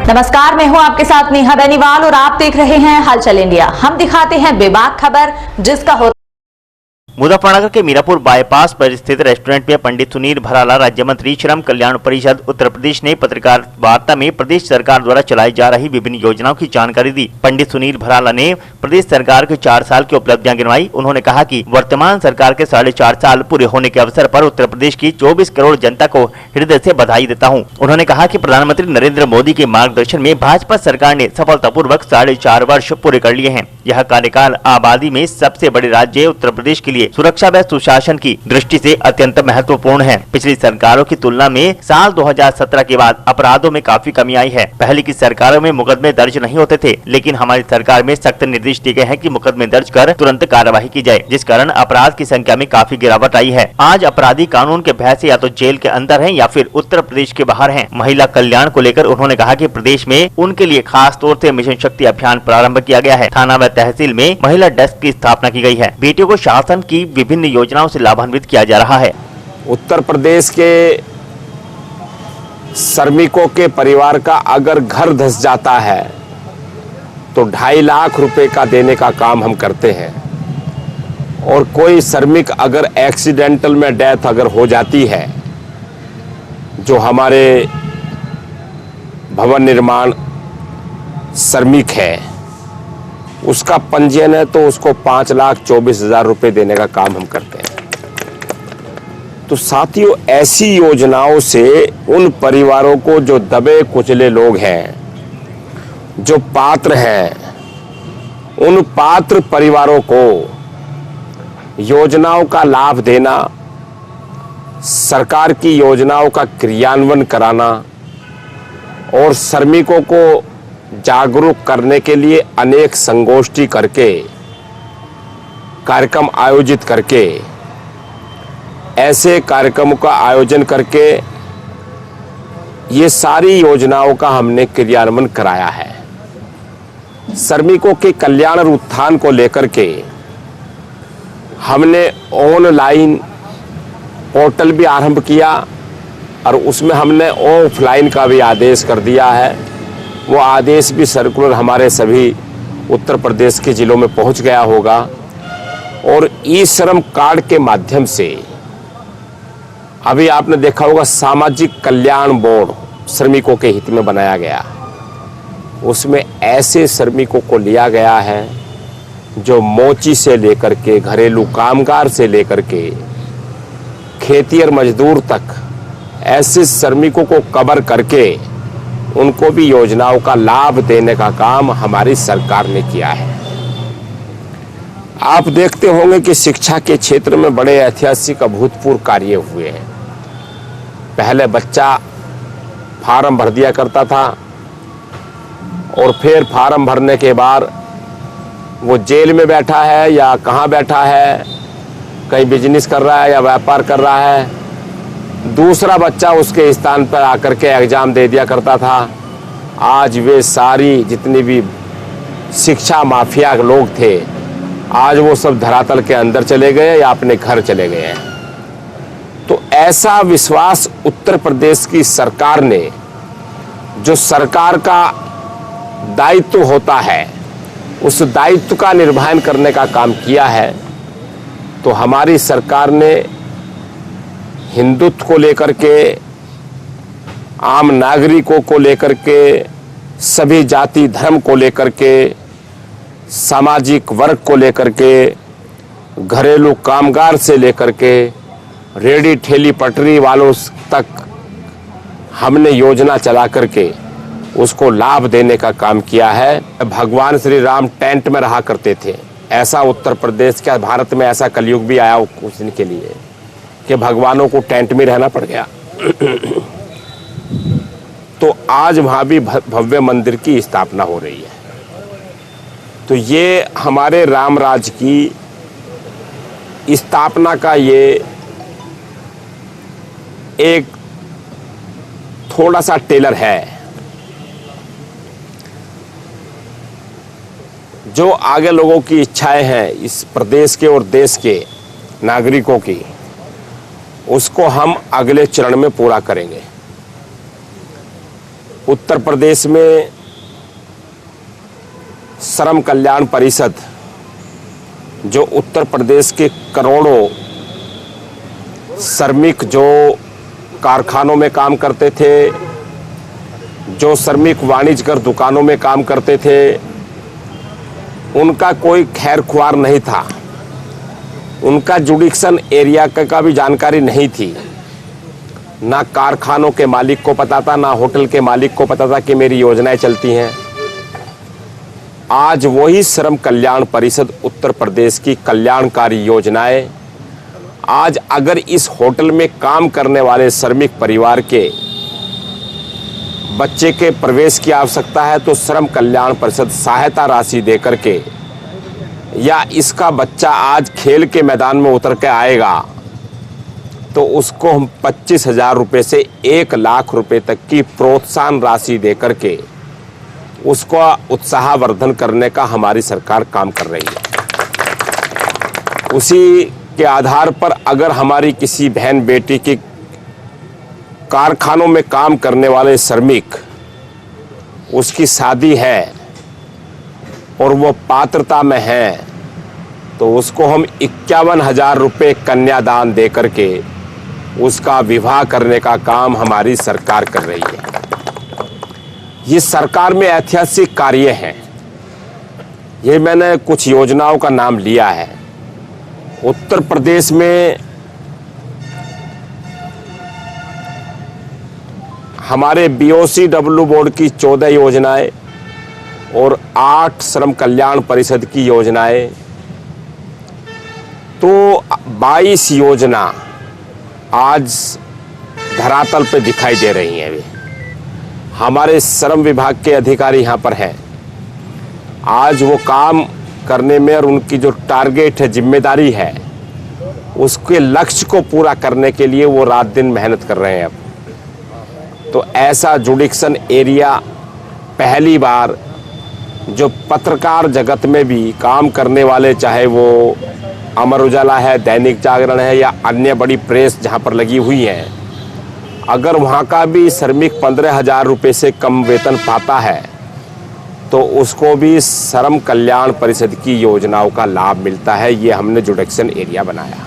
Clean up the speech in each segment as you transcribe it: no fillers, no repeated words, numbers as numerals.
नमस्कार, मैं हूं आपके साथ नेहा बेनीवाल और आप देख रहे हैं हलचल इंडिया। हम दिखाते हैं बेबाक खबर जिसका होता मुजफ्फरनगर के मीरापुर बाईपास पर स्थित रेस्टोरेंट में पंडित सुनील भराला, राज्य मंत्री श्रम कल्याण परिषद उत्तर प्रदेश ने पत्रकार वार्ता में प्रदेश सरकार द्वारा चलाई जा रही विभिन्न योजनाओं की जानकारी दी। पंडित सुनील भराला ने प्रदेश सरकार के 4 साल की उपलब्धियां गिनवाई। उन्होंने कहा कि वर्तमान सरकार के 4.5 साल पूरे होने के अवसर पर उत्तर प्रदेश की 24 करोड़ जनता को हृदय से बधाई देता हूँ। उन्होंने कहा कि प्रधानमंत्री नरेंद्र मोदी के मार्गदर्शन में भाजपा सरकार ने सफलतापूर्वक 4.5 वर्ष पूरे कर लिए हैं। यह कार्यकाल आबादी में सबसे बड़े राज्य उत्तर प्रदेश के लिए सुरक्षा व सुशासन की दृष्टि से अत्यंत महत्वपूर्ण है। पिछली सरकारों की तुलना में साल 2017 के बाद अपराधों में काफी कमी आई है। पहले की सरकारों में मुकदमे दर्ज नहीं होते थे, लेकिन हमारी सरकार में सख्त निर्देश दिए गए हैं कि मुकदमे दर्ज कर तुरंत कार्यवाही की जाए, जिस कारण अपराध की संख्या में काफी गिरावट आई है। आज अपराधी कानून के भय से या तो जेल के अंदर हैं या फिर उत्तर प्रदेश के बाहर हैं। महिला कल्याण को लेकर उन्होंने कहा कि प्रदेश में उनके लिए खास तौर से मिशन शक्ति अभियान प्रारंभ किया गया है। थाना व तहसील में महिला डेस्क की स्थापना की गई है। बेटियों को शासन की विभिन्न योजनाओं से लाभान्वित किया जा रहा है। उत्तर प्रदेश के श्रमिकों के परिवार का अगर घर धंस जाता है तो 2.5 लाख रुपए का देने का काम हम करते हैं। और कोई श्रमिक अगर एक्सीडेंटल में डेथ अगर हो जाती है, जो हमारे भवन निर्माण श्रमिक है, उसका पंजीयन है तो उसको 5,24,000 रुपए देने का काम हम करते हैं। तो साथियों, ऐसी योजनाओं से उन परिवारों को जो दबे कुचले लोग हैं, जो पात्र हैं, उन पात्र परिवारों को योजनाओं का लाभ देना, सरकार की योजनाओं का क्रियान्वयन कराना और श्रमिकों को जागरूक करने के लिए अनेक संगोष्ठी करके, कार्यक्रम आयोजित करके, ऐसे कार्यक्रमों का आयोजन करके ये सारी योजनाओं का हमने क्रियान्वयन कराया है। श्रमिकों के कल्याण और उत्थान को लेकर के हमने ऑनलाइन पोर्टल भी आरंभ किया और उसमें हमने ऑफलाइन का भी आदेश कर दिया है। वो आदेश भी सर्कुलर हमारे सभी उत्तर प्रदेश के जिलों में पहुंच गया होगा। और ई श्रम कार्ड के माध्यम से अभी आपने देखा होगा, सामाजिक कल्याण बोर्ड श्रमिकों के हित में बनाया गया। उसमें ऐसे श्रमिकों को लिया गया है जो मोची से लेकर के, घरेलू कामगार से लेकर के, खेती और मजदूर तक, ऐसे श्रमिकों को कवर करके उनको भी योजनाओं का लाभ देने का काम हमारी सरकार ने किया है। आप देखते होंगे कि शिक्षा के क्षेत्र में बड़े ऐतिहासिक अभूतपूर्व कार्य हुए हैं। पहले बच्चा फार्म भर दिया करता था और फिर फार्म भरने के बाद वो जेल में बैठा है या कहाँ बैठा है, कहीं बिजनेस कर रहा है या व्यापार कर रहा है, दूसरा बच्चा उसके स्थान पर आकर के एग्जाम दे दिया करता था। आज वे सारी जितनी भी शिक्षा माफिया लोग थे, आज वो सब धरातल के अंदर चले गए या अपने घर चले गए हैं। तो ऐसा विश्वास उत्तर प्रदेश की सरकार ने, जो सरकार का दायित्व होता है, उस दायित्व का निर्वहन करने का काम किया है। तो हमारी सरकार ने हिंदुत्व को लेकर के, आम नागरिकों को लेकर के, सभी जाति धर्म को लेकर के, सामाजिक वर्ग को लेकर के, घरेलू कामगार से लेकर के रेडी ठेली पटरी वालों तक हमने योजना चला करके उसको लाभ देने का काम किया है। भगवान श्री राम टेंट में रहा करते थे, ऐसा उत्तर प्रदेश क्या भारत में ऐसा कलयुग भी आया कुछ दिन के लिए कि भगवानों को टेंट में रहना पड़ गया। तो आज वहाँ भी भव्य मंदिर की स्थापना हो रही है। तो ये हमारे राम राज्य की स्थापना का ये एक थोड़ा सा टेलर है, जो आगे लोगों की इच्छाएं हैं इस प्रदेश के और देश के नागरिकों की, उसको हम अगले चरण में पूरा करेंगे। उत्तर प्रदेश में श्रम कल्याण परिषद जो उत्तर प्रदेश के करोड़ों श्रमिक जो कारखानों में काम करते थे, जो श्रमिक वाणिज्यकर दुकानों में काम करते थे, उनका कोई खैर खुआर नहीं था। उनका जुडिक्शन एरिया का भी जानकारी नहीं थी। ना कारखानों के मालिक को पता था, ना होटल के मालिक को पता था कि मेरी योजनाएं चलती हैं। आज वही श्रम कल्याण परिषद उत्तर प्रदेश की कल्याणकारी योजनाएं, आज अगर इस होटल में काम करने वाले श्रमिक परिवार के बच्चे के प्रवेश की आवश्यकता है तो श्रम कल्याण परिषद सहायता राशि देकर के, या इसका बच्चा आज खेल के मैदान में उतर के आएगा तो उसको हम 25,000 रुपये से 1,00,000 रुपये तक की प्रोत्साहन राशि देकर के उसको उत्साहवर्धन करने का हमारी सरकार काम कर रही है। उसी के आधार पर अगर हमारी किसी बहन बेटी की कारखानों में काम करने वाले श्रमिक उसकी शादी है और वो पात्रता में है तो उसको हम 51,000 रुपये कन्यादान दे करके उसका विवाह करने का काम हमारी सरकार कर रही है। ये सरकार में ऐतिहासिक कार्य हैं। ये मैंने कुछ योजनाओं का नाम लिया है। उत्तर प्रदेश में हमारे BOCW बोर्ड की 14 योजनाएं और 8 श्रम कल्याण परिषद की योजनाएं, तो 22 योजना आज धरातल पे दिखाई दे रही हैं। हमारे श्रम विभाग के अधिकारी यहाँ पर हैं। आज वो काम करने में और उनकी जो टारगेट है, जिम्मेदारी है, उसके लक्ष्य को पूरा करने के लिए वो रात दिन मेहनत कर रहे हैं। अब तो ऐसा जुडिक्शन एरिया पहली बार जो पत्रकार जगत में भी काम करने वाले, चाहे वो अमर उजाला है, दैनिक जागरण है या अन्य बड़ी प्रेस जहाँ पर लगी हुई है, अगर वहाँ का भी श्रमिक 15,000 रुपये से कम वेतन पाता है तो उसको भी श्रम कल्याण परिषद की योजनाओं का लाभ मिलता है। ये हमने जुडिक्शन एरिया बनाया।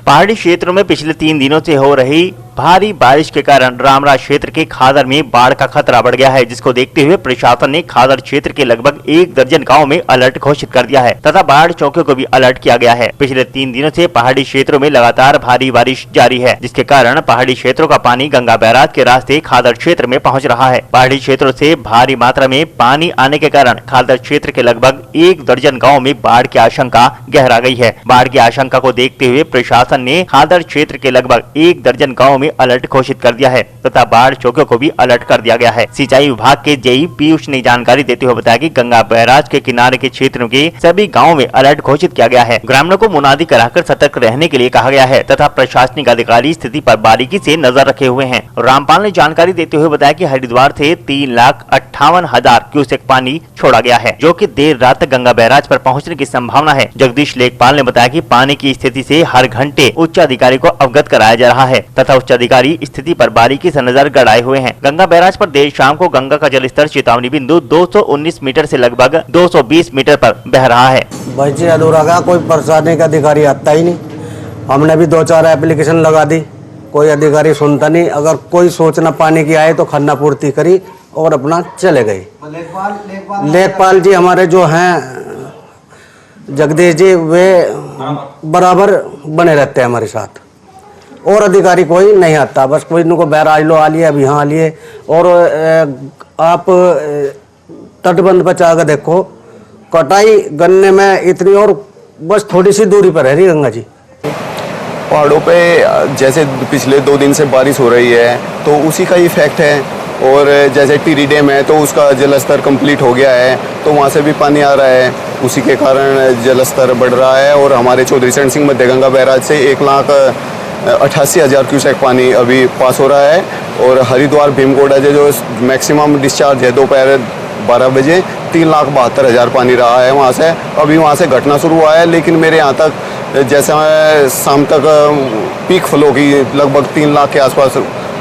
पहाड़ी क्षेत्रों में पिछले 3 दिनों से हो रही भारी बारिश के कारण रामराज क्षेत्र के खादर में बाढ़ का खतरा बढ़ गया है, जिसको देखते हुए प्रशासन ने खादर क्षेत्र के लगभग 1 दर्जन गांव में अलर्ट घोषित कर दिया है तथा बाढ़ चौकियों को भी अलर्ट किया गया है। पिछले 3 दिनों से पहाड़ी क्षेत्रों में लगातार भारी बारिश जारी है, जिसके कारण पहाड़ी क्षेत्रों का पानी गंगा बैराज के रास्ते खादर क्षेत्र में पहुँच रहा है। पहाड़ी क्षेत्रों से भारी मात्रा में पानी आने के कारण खादर क्षेत्र के लगभग 1 दर्जन गाँव में बाढ़ की आशंका गहरा गई है। बाढ़ की आशंका को देखते हुए प्रशासन ने खादर क्षेत्र के लगभग 1 दर्जन गाँव में अलर्ट घोषित कर दिया है तथा बाढ़ चौकियों को भी अलर्ट कर दिया गया है। सिंचाई विभाग के जेई पीयूष ने जानकारी देते हुए बताया कि गंगा बैराज के किनारे के क्षेत्रों के सभी गांवों में अलर्ट घोषित किया गया है। ग्रामीणों को मुनादी कराकर सतर्क रहने के लिए कहा गया है तथा प्रशासनिक अधिकारी स्थिति पर बारीकी से नजर रखे हुए हैं। रामपाल ने जानकारी देते हुए बताया कि हरिद्वार से 3,58,000 क्यूसेक पानी छोड़ा गया है, जो कि देर रात तक गंगा बैराज पर पहुंचने की संभावना है। जगदीश लेखपाल ने बताया कि पानी की स्थिति से हर घंटे उच्च अधिकारी को अवगत कराया जा रहा है तथा उच्च अधिकारी स्थिति पर बारीकी से नजर गड़ाए हुए हैं। गंगा बैराज पर देर शाम को गंगा का जलस्तर चेतावनी बिंदु 219 मीटर से लगभग 220 मीटर पर बह रहा है। भाई जी अधूरा गया, कोई प्रशासनिक अधिकारी आता ही नहीं। हमने भी 2-4 एप्लीकेशन लगा दी, कोई अधिकारी सुनता नहीं। अगर कोई सूचना पानी की आए तो खन्ना पूर्ति करी और अपना चले गए। लेखपाल जी हमारे जो हैं जगदीश जी, वे बराबर बने रहते हैं हमारे साथ और अधिकारी कोई नहीं आता। बस कोई इनको बैराज लो आ लिए, अब यहाँ आ लिए। और आप तटबंध पर जाकर देखो, कटाई गन्ने में इतनी और बस थोड़ी सी दूरी पर है रही गंगा जी। पहाड़ों पे जैसे पिछले 2 दिन से बारिश हो रही है तो उसी का इफेक्ट है। और जैसे टिहरी डैम है तो उसका जलस्तर कंप्लीट हो गया है तो वहाँ से भी पानी आ रहा है, उसी के कारण जलस्तर बढ़ रहा है। और हमारे चौधरी चरण सिंह मध्य गंगा बैराज से 1,88,000 क्यूसेक पानी अभी पास हो रहा है। और हरिद्वार भीमकोटा जो मैक्सिमम डिस्चार्ज है दोपहर 12 बजे 3,72,000 पानी रहा है वहाँ से। अभी वहाँ से घटना शुरू हुआ है, लेकिन मेरे यहाँ तक जैसे शाम तक पीक फ्लो की लगभग 3 लाख के आसपास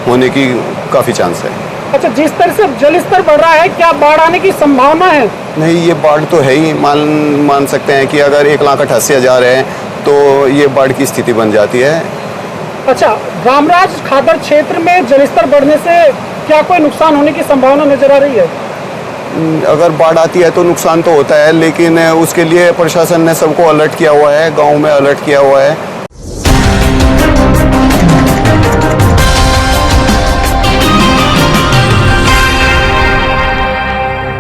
होने की काफ़ी चांस है। अच्छा, जिस तरह से जल स्तर बढ़ रहा है, क्या बाढ़ आने की संभावना है? नहीं, ये बाढ़ तो है ही। मान सकते हैं कि अगर 1,88,000 है तो ये बाढ़ की स्थिति बन जाती है। अच्छा, रामराज खादर क्षेत्र में जलस्तर बढ़ने से क्या कोई नुकसान होने की संभावना नजर आ रही है? अगर बाढ़ आती है तो नुकसान तो होता है, लेकिन उसके लिए प्रशासन ने सबको अलर्ट किया हुआ है, गांव में अलर्ट किया हुआ है।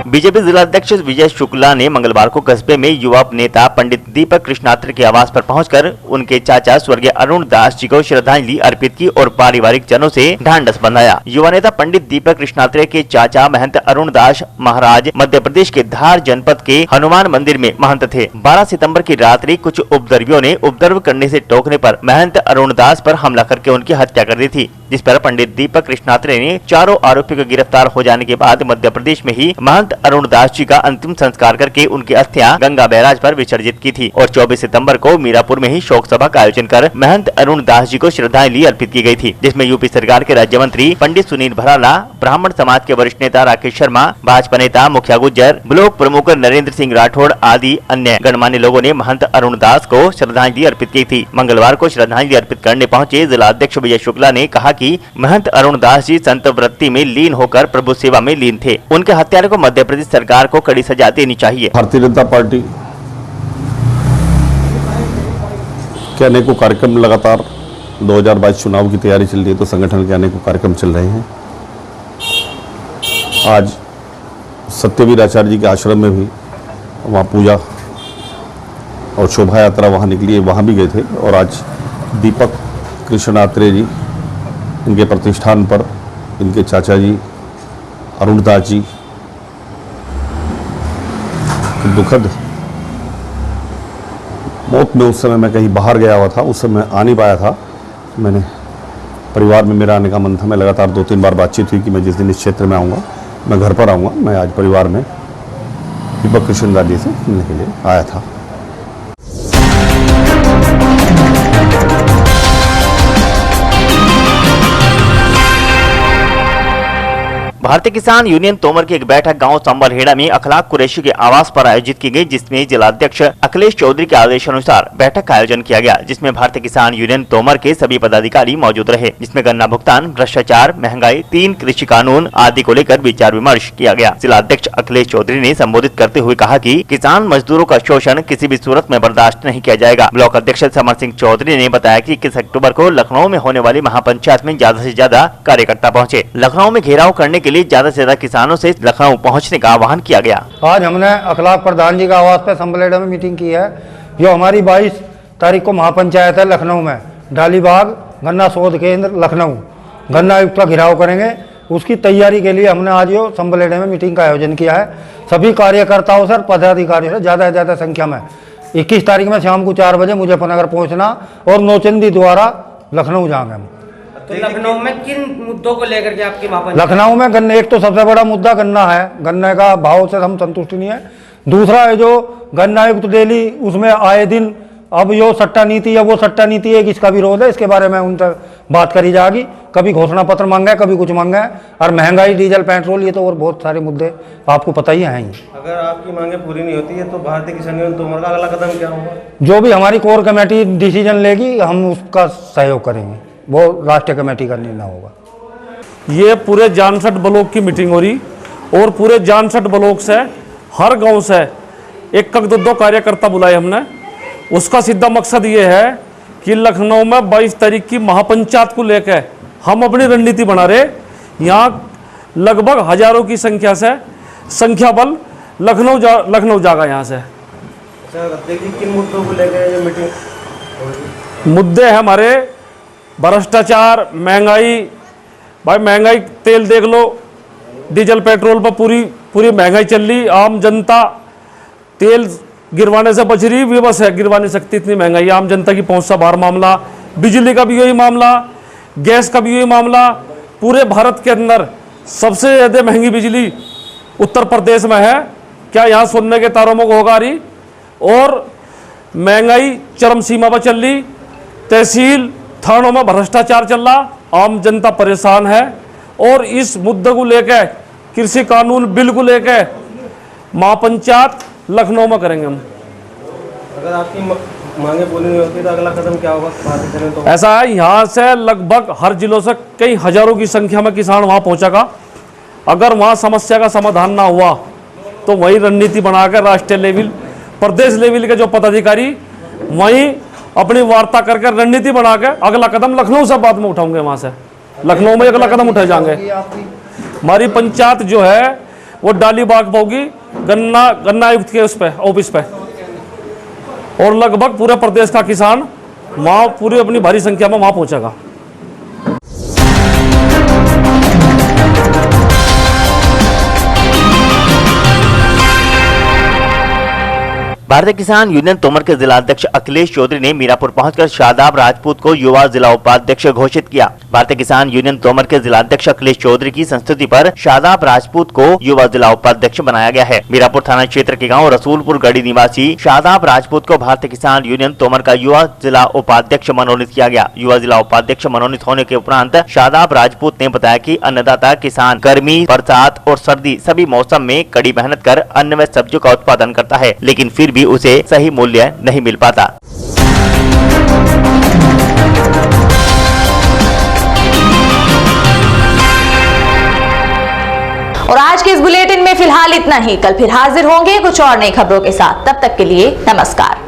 बीजेपी जिलाध्यक्ष विजय शुक्ला ने मंगलवार को कस्बे में युवा नेता पंडित दीपक कृष्णात्र के आवास पर पहुंचकर उनके चाचा स्वर्गीय अरुण दास जी को श्रद्धांजलि अर्पित की और पारिवारिक जनों से ढांढस बंधाया। युवा नेता पंडित दीपक कृष्णात्र के चाचा महंत अरुण दास महाराज मध्य प्रदेश के धार जनपद के हनुमान मंदिर में महंत थे। 12 सितंबर की रात्रि कुछ उपद्रवियों ने उपद्रव करने से टोकने पर महंत अरुण दास पर हमला करके उनकी हत्या कर दी थी, जिस पर पंडित दीपक कृष्णात्र ने चारों आरोपियों के गिरफ्तार हो जाने के बाद मध्य प्रदेश में ही महंत अरुण दास जी का अंतिम संस्कार करके उनकी अस्थियां गंगा बैराज पर विसर्जित की थी और 24 सितंबर को मीरापुर में ही शोक सभा का आयोजन कर महंत अरुण दास जी को श्रद्धांजलि अर्पित की गई थी, जिसमें यूपी सरकार के राज्य मंत्री पंडित सुनील भराला, ब्राह्मण समाज के वरिष्ठ नेता राकेश शर्मा, भाजपा नेता मुखिया गुज्जर, ब्लॉक प्रमुख नरेंद्र सिंह राठौड़ आदि अन्य गणमान्य लोगों ने महंत अरुण दास को श्रद्धांजलि अर्पित की थी। मंगलवार को श्रद्धांजलि अर्पित करने पहुंचे जिला अध्यक्ष विजय शुक्ला ने कहा कि महंत अरुण दास जी संत वृत्ति में लीन होकर प्रभु सेवा में लीन थे। उनके हत्यारों को मध्य प्रदेश सरकार को कड़ी सजा देनी चाहिए। भारतीय जनता पार्टी के अनेकों कार्यक्रम लगातार 2022 चुनाव की तैयारी चल रही है, तो संगठन के अनेकों कार्यक्रम चल रहे हैं। आज सत्यवीर आचार्य जी के आश्रम में भी वहाँ पूजा और शोभा यात्रा वहाँ निकली है, वहाँ भी गए थे। और आज दीपक कृष्णात्रे जी, इनके प्रतिष्ठान पर इनके चाचा जी अरुण दास जी दुखद मौत में, उस समय मैं कहीं बाहर गया हुआ था, उस समय आ नहीं पाया था। मैंने परिवार में मेरा आने का मन था, मैं लगातार 2-3 बार बातचीत हुई कि मैं जिस दिन इस क्षेत्र में आऊँगा मैं घर पर आऊँगा। मैं आज परिवार में दीपक कृष्णदास जी से मिलने के लिए आया था। भारतीय किसान यूनियन तोमर की एक बैठक गांव संबलहेड़ा में अखलाक कुरैशी के आवास पर आयोजित की गई, जिसमें जिलाध्यक्ष अखिलेश चौधरी के आदेशानुसार बैठक का आयोजन किया गया, जिसमें भारतीय किसान यूनियन तोमर के सभी पदाधिकारी मौजूद रहे, जिसमें गन्ना भुगतान, भ्रष्टाचार, महंगाई, 3 कृषि कानून आदि को लेकर विचार विमर्श किया गया। जिलाध्यक्ष अखिलेश चौधरी ने संबोधित करते हुए कहा कि किसान मजदूरों का शोषण किसी भी सूरत में बर्दाश्त नहीं किया जाएगा। ब्लॉक अध्यक्ष समर सिंह चौधरी ने बताया कि 21 अक्टूबर को लखनऊ में होने वाली महापंचायत में ज्यादा से ज्यादा कार्यकर्ता पहुँचे। लखनऊ में घेराव करने के लिए ज्यादा से ज्यादा किसानों से लखनऊ पहुंचने का आह्वान किया गया। आज हमने अखलाक प्रधान जी का आवास पर संबलेड़ा में मीटिंग की है। जो हमारी 22 तारीख को महापंचायत है लखनऊ में, डालीबाग गन्ना शोध केंद्र लखनऊ, गन्ना आयुक्त का घेराव करेंगे। उसकी तैयारी के लिए हमने आज यो संबलेड़ा में मीटिंग का आयोजन किया है। सभी कार्यकर्ताओं से, पदाधिकारियों से ज़्यादा से ज़्यादा संख्या में 21 तारीख में शाम को 4 बजे मुजफ्फरनगर पहुँचना और नौचंदी द्वारा लखनऊ जाएंगे हम। तो लखनऊ में किन मुद्दों को लेकर के आपकी महापंचायत? लखनऊ में गन्ने, एक तो सबसे बड़ा मुद्दा गन्ना है, गन्ने का भाव से हम संतुष्ट नहीं है। दूसरा है जो गन्ना आयुक्त डेली उसमें आए दिन अब यो सट्टा नीति या वो सट्टा नीति है, इसका विरोध है। इसके बारे में उनसे बात करी जाएगी। कभी घोषणा पत्र मांगा है, कभी कुछ मांगा है। और महंगाई, डीजल, पेट्रोल, ये तो और बहुत सारे मुद्दे आपको पता ही हैं। अगर आपकी मांगे पूरी नहीं होती है तो भारतीय किसान यूनियन तोमर का अगला कदम क्या होगा? जो भी हमारी कोर कमेटी डिसीजन लेगी हम उसका सहयोग करेंगे, वो राष्ट्रीय कमेटी का निर्णय होगा। ये पूरे जानसठ ब्लॉक की मीटिंग हो रही और पूरे जानसठ ब्लॉक से हर गांव से 1-2 कार्यकर्ता बुलाए हमने। उसका सीधा मकसद ये है कि लखनऊ में 22 तारीख की महापंचायत को लेकर हम अपनी रणनीति बना रहे। यहाँ लगभग हजारों की संख्या से संख्या बल लखनऊ जागा यहाँ से। देखिए किन मुद्दों को लेकर ये मीटिंग? मुद्दे हैं हमारे भ्रष्टाचार, महंगाई। भाई महंगाई, तेल देख लो, डीजल पेट्रोल पर पूरी महंगाई चल रही। आम जनता तेल गिरवाने से बच रही, विवश है, गिरवा नहीं सकती, इतनी महंगाई। आम जनता की पहुंच से बाहर मामला, बिजली का भी यही मामला, गैस का भी यही मामला। पूरे भारत के अंदर सबसे ज़्यादा महंगी बिजली उत्तर प्रदेश में है। क्या यहाँ सोने के तारों में होगा रही? और महंगाई चरम सीमा पर चल रही, तहसील थानों में भ्रष्टाचार चल रहा, आम जनता परेशान है। और इस मुद्दे को लेकर, कृषि कानून बिल को लेकर महापंचायत लखनऊ में करेंगे हम। अगर आपकी मांगे पूरी नहीं होती तो अगला कदम क्या होगा? बात करें तो ऐसा है, यहाँ से लगभग हर जिलों से कई हजारों की संख्या में किसान वहाँ पहुँचेगा। अगर वहाँ समस्या का समाधान ना हुआ तो वही रणनीति बनाकर राष्ट्रीय लेवल, प्रदेश लेवल के जो पदाधिकारी वहीं अपनी वार्ता करके रणनीति बनाकर अगला कदम लखनऊ से बाद में उठाएंगे। वहाँ से लखनऊ में अगला कदम उठाए जाएंगे। हमारी पंचायत जो है वो डालीबाग होगी, गन्ना आयुक्त के उस पे ऑफिस पे, और लगभग पूरे प्रदेश का किसान वहाँ पूरी अपनी भारी संख्या में वहाँ पहुँचेगा। भारतीय किसान यूनियन तोमर के जिला अध्यक्ष अखिलेश चौधरी ने मीरापुर पहुंचकर शादाब राजपूत को युवा जिला उपाध्यक्ष घोषित किया। भारतीय किसान यूनियन तोमर के जिला अध्यक्ष अखिलेश चौधरी की संस्तुति पर शादाब राजपूत को युवा जिला उपाध्यक्ष बनाया गया है। मीरापुर थाना क्षेत्र के गांव रसूलपुर गढ़ी निवासी शादाब राजपूत को भारतीय किसान यूनियन तोमर का युवा जिला उपाध्यक्ष मनोनीत किया गया। युवा जिला उपाध्यक्ष मनोनीत होने के उपरांत शादाब राजपूत ने बताया कि अन्नदाता किसान गर्मी, बरसात और सर्दी सभी मौसम में कड़ी मेहनत कर अन्न व सब्जियों का उत्पादन करता है, लेकिन फिर भी उसे सही मूल्य नहीं मिल पाता। और आज के इस बुलेटिन में फिलहाल इतना ही। कल फिर हाजिर होंगे कुछ और नई खबरों के साथ। तब तक के लिए नमस्कार।